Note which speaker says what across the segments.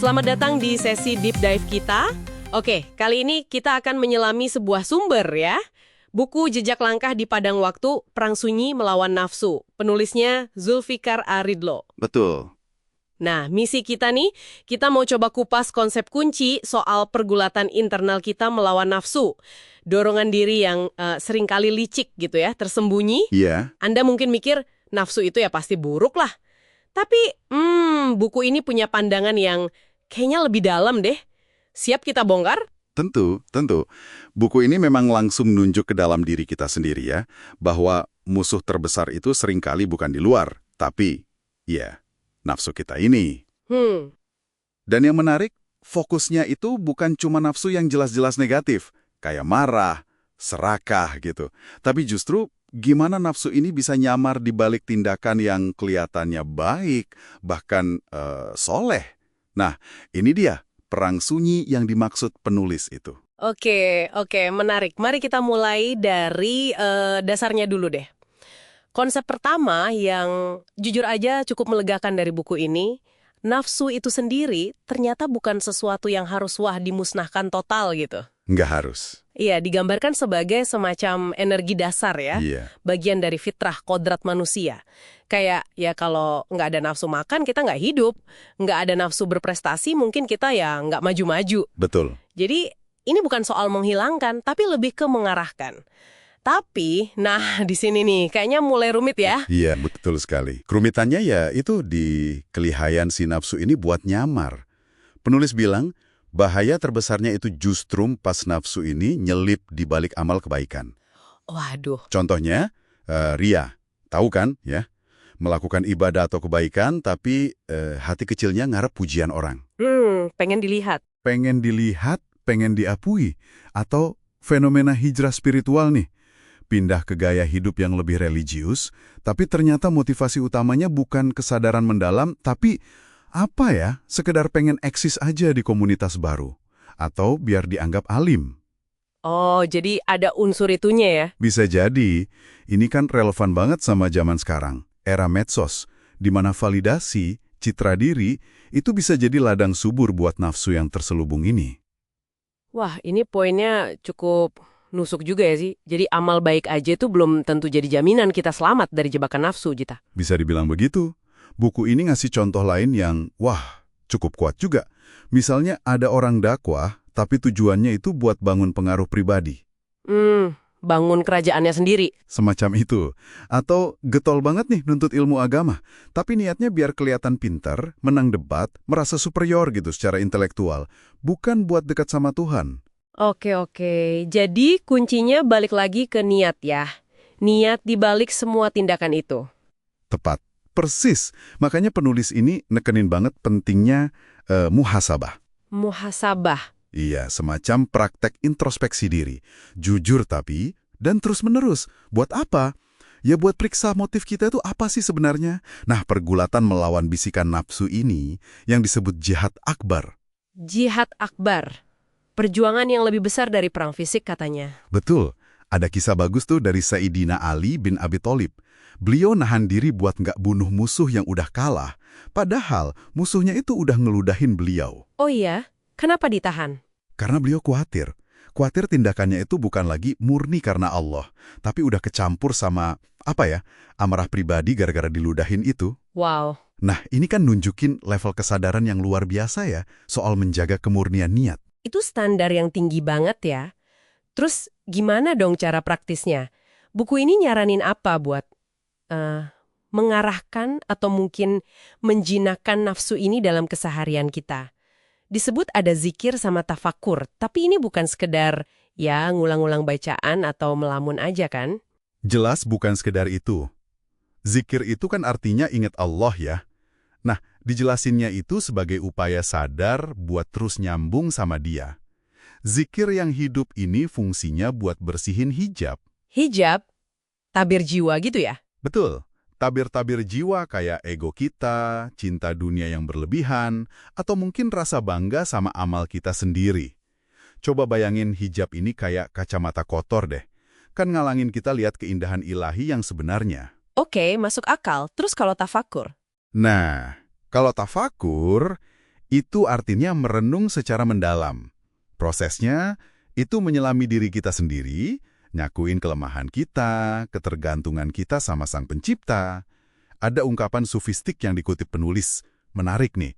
Speaker 1: Selamat datang di sesi Deep Dive kita. Oke, kali ini kita akan menyelami sebuah sumber ya. Buku Jejak Langkah di Padang Waktu, Perang Sunyi Melawan Nafsu. Penulisnya Zulfikar Aridlo.
Speaker 2: Betul.
Speaker 1: Nah, misi kita nih, kita mau coba kupas konsep kunci soal pergulatan internal kita melawan nafsu. Dorongan diri yang seringkali licik gitu ya, tersembunyi.
Speaker 2: Iya.
Speaker 1: Anda mungkin mikir, nafsu itu ya pasti buruk lah. Tapi, buku ini punya pandangan yang kayaknya lebih dalam deh. Siap kita bongkar?
Speaker 2: Tentu. Buku ini memang langsung nunjuk ke dalam diri kita sendiri ya, bahwa musuh terbesar itu seringkali bukan di luar, tapi, ya, nafsu kita ini. Dan yang menarik, fokusnya itu bukan cuma nafsu yang jelas-jelas negatif, kayak marah, serakah gitu. Tapi justru gimana nafsu ini bisa nyamar di balik tindakan yang kelihatannya baik, bahkan soleh. Nah, ini dia perang sunyi yang dimaksud penulis itu.
Speaker 1: Oke, menarik. Mari kita mulai dari dasarnya dulu deh. Konsep pertama yang jujur aja cukup melegakan dari buku ini, nafsu itu sendiri ternyata bukan sesuatu yang harus dimusnahkan total gitu.
Speaker 2: Nggak harus.
Speaker 1: Iya, digambarkan sebagai semacam energi dasar ya, bagian dari fitrah kodrat manusia. Kayak ya kalau nggak ada nafsu makan kita nggak hidup, nggak ada nafsu berprestasi mungkin kita ya nggak maju-maju.
Speaker 2: Betul.
Speaker 1: Jadi ini bukan soal menghilangkan, tapi lebih ke mengarahkan. Tapi, nah di sini nih kayaknya mulai rumit ya.
Speaker 2: Iya, betul sekali. Kerumitannya ya itu di kelihayan si nafsu ini buat nyamar. Penulis bilang, bahaya terbesarnya itu justru pas nafsu ini nyelip di balik amal kebaikan.
Speaker 1: Waduh.
Speaker 2: Contohnya, ria. Tahu kan ya? Melakukan ibadah atau kebaikan, tapi hati kecilnya ngarep pujian orang.
Speaker 1: Pengen dilihat.
Speaker 2: Pengen dilihat, pengen diakui. Atau fenomena hijrah spiritual nih. Pindah ke gaya hidup yang lebih religius, tapi ternyata motivasi utamanya bukan kesadaran mendalam, tapi apa ya, sekedar pengen eksis aja di komunitas baru. Atau biar dianggap alim.
Speaker 1: Oh, jadi ada unsur itunya ya?
Speaker 2: Bisa jadi, ini kan relevan banget sama zaman sekarang, era medsos, di mana validasi, citra diri, itu bisa jadi ladang subur buat nafsu yang terselubung ini.
Speaker 1: Wah, ini poinnya cukup nusuk juga ya sih. Jadi amal baik aja itu belum tentu jadi jaminan kita selamat dari jebakan nafsu, Jita.
Speaker 2: Bisa dibilang begitu. Buku ini ngasih contoh lain yang, wah, cukup kuat juga. Misalnya ada orang dakwah, tapi tujuannya itu buat bangun pengaruh pribadi.
Speaker 1: Bangun kerajaannya sendiri.
Speaker 2: Semacam itu. Atau getol banget nih nuntut ilmu agama, tapi niatnya biar kelihatan pintar, menang debat, merasa superior gitu secara intelektual. Bukan buat dekat sama Tuhan.
Speaker 1: Oke. Jadi kuncinya balik lagi ke niat ya. Niat dibalik semua tindakan itu.
Speaker 2: Tepat. Persis. Makanya penulis ini nekenin banget pentingnya muhasabah.
Speaker 1: Muhasabah.
Speaker 2: Iya, semacam praktek introspeksi diri. Jujur tapi, dan terus-menerus. Buat apa? Ya buat periksa motif kita itu apa sih sebenarnya? Nah, pergulatan melawan bisikan nafsu ini yang disebut jihad akbar.
Speaker 1: Jihad akbar. Perjuangan yang lebih besar dari perang fisik katanya.
Speaker 2: Betul. Ada kisah bagus tuh dari Sayyidina Ali bin Abi Thalib. Beliau nahan diri buat nggak bunuh musuh yang udah kalah. Padahal musuhnya itu udah ngeludahin beliau.
Speaker 1: Oh iya? Kenapa ditahan?
Speaker 2: Karena beliau khawatir. Khawatir tindakannya itu bukan lagi murni karena Allah. Tapi udah kecampur sama, amarah pribadi gara-gara diludahin itu.
Speaker 1: Wow.
Speaker 2: Nah, ini kan nunjukin level kesadaran yang luar biasa ya, soal menjaga kemurnian niat.
Speaker 1: Itu standar yang tinggi banget ya. Terus gimana dong cara praktisnya? Buku ini nyaranin apa buat mengarahkan atau mungkin menjinakkan nafsu ini dalam keseharian kita? Disebut ada zikir sama tafakur, tapi ini bukan sekedar ya ngulang-ngulang bacaan atau melamun aja kan?
Speaker 2: Jelas bukan sekedar itu. Zikir itu kan artinya ingat Allah ya. Nah, dijelasinnya itu sebagai upaya sadar buat terus nyambung sama Dia. Zikir yang hidup ini fungsinya buat bersihin hijab.
Speaker 1: Hijab? Tabir jiwa gitu ya?
Speaker 2: Betul. Tabir-tabir jiwa kayak ego kita, cinta dunia yang berlebihan, atau mungkin rasa bangga sama amal kita sendiri. Coba bayangin hijab ini kayak kacamata kotor deh. Kan ngalangin kita lihat keindahan ilahi yang sebenarnya.
Speaker 1: Oke, masuk akal. Terus kalau tafakur?
Speaker 2: Nah, kalau tafakur, Itu artinya merenung secara mendalam. Prosesnya itu menyelami diri kita sendiri, nyakuin kelemahan kita, ketergantungan kita sama Sang Pencipta. Ada ungkapan sufistik yang dikutip penulis. Menarik nih.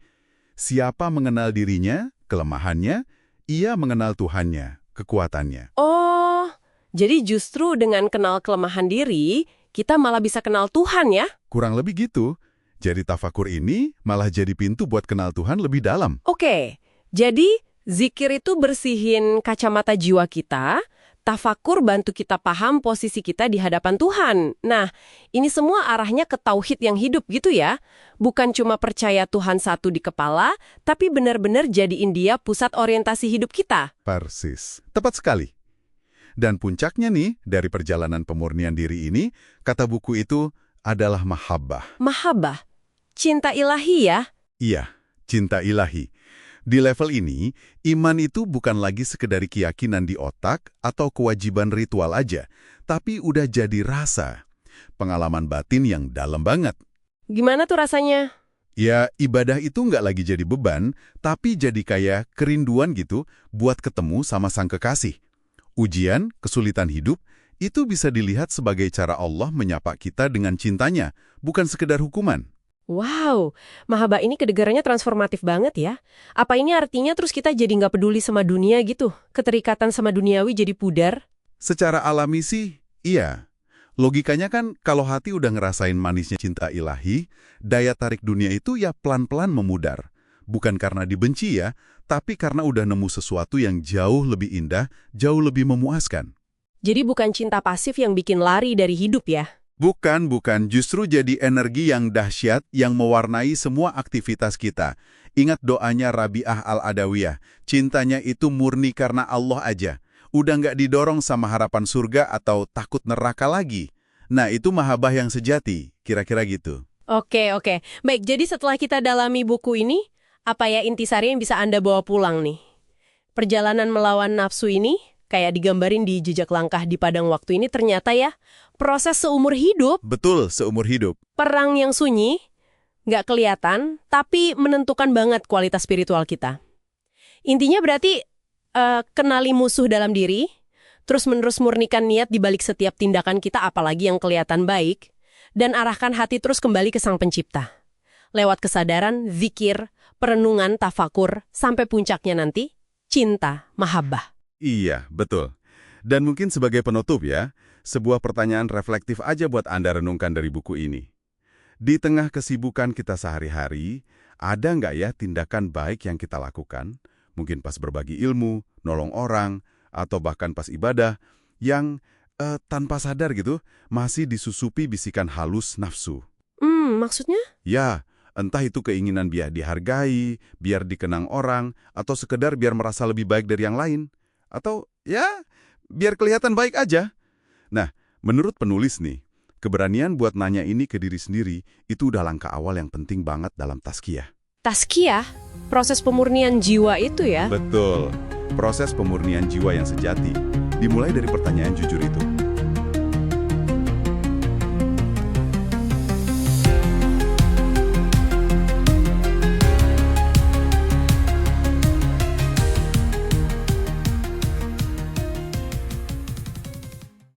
Speaker 2: Siapa mengenal dirinya, kelemahannya, ia mengenal Tuhannya, kekuatannya.
Speaker 1: Oh, jadi justru dengan kenal kelemahan diri, kita malah bisa kenal Tuhan ya?
Speaker 2: Kurang lebih gitu. Jadi tafakur ini malah jadi pintu buat kenal Tuhan lebih dalam.
Speaker 1: Oke, jadi zikir itu bersihin kacamata jiwa kita, tafakur bantu kita paham posisi kita di hadapan Tuhan. Nah, ini semua arahnya ke tauhid yang hidup gitu ya. Bukan cuma percaya Tuhan satu di kepala, tapi benar-benar jadiin dia pusat orientasi hidup kita.
Speaker 2: Persis. Tepat sekali. Dan puncaknya nih, dari perjalanan pemurnian diri ini, kata buku itu adalah mahabbah.
Speaker 1: Mahabbah, cinta ilahi ya?
Speaker 2: Iya, cinta ilahi. Di level ini, iman itu bukan lagi sekedar keyakinan di otak atau kewajiban ritual aja, tapi udah jadi rasa. Pengalaman batin yang dalam banget.
Speaker 1: Gimana tuh rasanya?
Speaker 2: Ya, ibadah itu nggak lagi jadi beban, tapi jadi kayak kerinduan gitu buat ketemu sama Sang Kekasih. Ujian, kesulitan hidup, itu bisa dilihat sebagai cara Allah menyapa kita dengan cintanya, bukan sekedar hukuman.
Speaker 1: Wow, mahabbah ini kedengarannya transformatif banget ya. Apa ini artinya terus kita jadi nggak peduli sama dunia gitu? Keterikatan sama duniawi jadi pudar?
Speaker 2: Secara alami sih, iya. Logikanya kan kalau hati udah ngerasain manisnya cinta ilahi, daya tarik dunia itu ya pelan-pelan memudar. Bukan karena dibenci ya, tapi karena udah nemu sesuatu yang jauh lebih indah, jauh lebih memuaskan.
Speaker 1: Jadi bukan cinta pasif yang bikin lari dari hidup ya?
Speaker 2: Bukan. Justru jadi energi yang dahsyat yang mewarnai semua aktivitas kita. Ingat doanya Rabi'ah Al-Adawiyah. Cintanya itu murni karena Allah aja. Udah nggak didorong sama harapan surga atau takut neraka lagi. Nah, itu mahabbah yang sejati. Kira-kira gitu.
Speaker 1: Oke. Baik, jadi setelah kita dalami buku ini, apa ya intisari yang bisa Anda bawa pulang nih? Perjalanan melawan nafsu ini, kayak digambarin di jejak langkah di padang waktu ini ternyata ya, proses seumur hidup.
Speaker 2: Betul, seumur hidup.
Speaker 1: Perang yang sunyi, nggak kelihatan, tapi menentukan banget kualitas spiritual kita. Intinya berarti, kenali musuh dalam diri, terus-menerus murnikan niat di balik setiap tindakan kita apalagi yang kelihatan baik, dan arahkan hati terus kembali ke Sang Pencipta. Lewat kesadaran, zikir, perenungan, tafakur, sampai puncaknya nanti, cinta, mahabbah.
Speaker 2: Iya, betul. Dan mungkin sebagai penutup ya, sebuah pertanyaan reflektif aja buat Anda renungkan dari buku ini. Di tengah kesibukan kita sehari-hari, ada nggak ya tindakan baik yang kita lakukan, mungkin pas berbagi ilmu, nolong orang, atau bahkan pas ibadah, yang tanpa sadar gitu, masih disusupi bisikan halus nafsu.
Speaker 1: Maksudnya?
Speaker 2: Ya, entah itu keinginan biar dihargai, biar dikenang orang, atau sekedar biar merasa lebih baik dari yang lain. Atau ya, biar kelihatan baik aja. Nah, menurut penulis nih, keberanian buat nanya ini ke diri sendiri itu udah langkah awal yang penting banget dalam tazkiyah.
Speaker 1: Tazkiyah? Proses pemurnian jiwa itu ya?
Speaker 2: Betul. Proses pemurnian jiwa yang sejati dimulai dari pertanyaan jujur itu.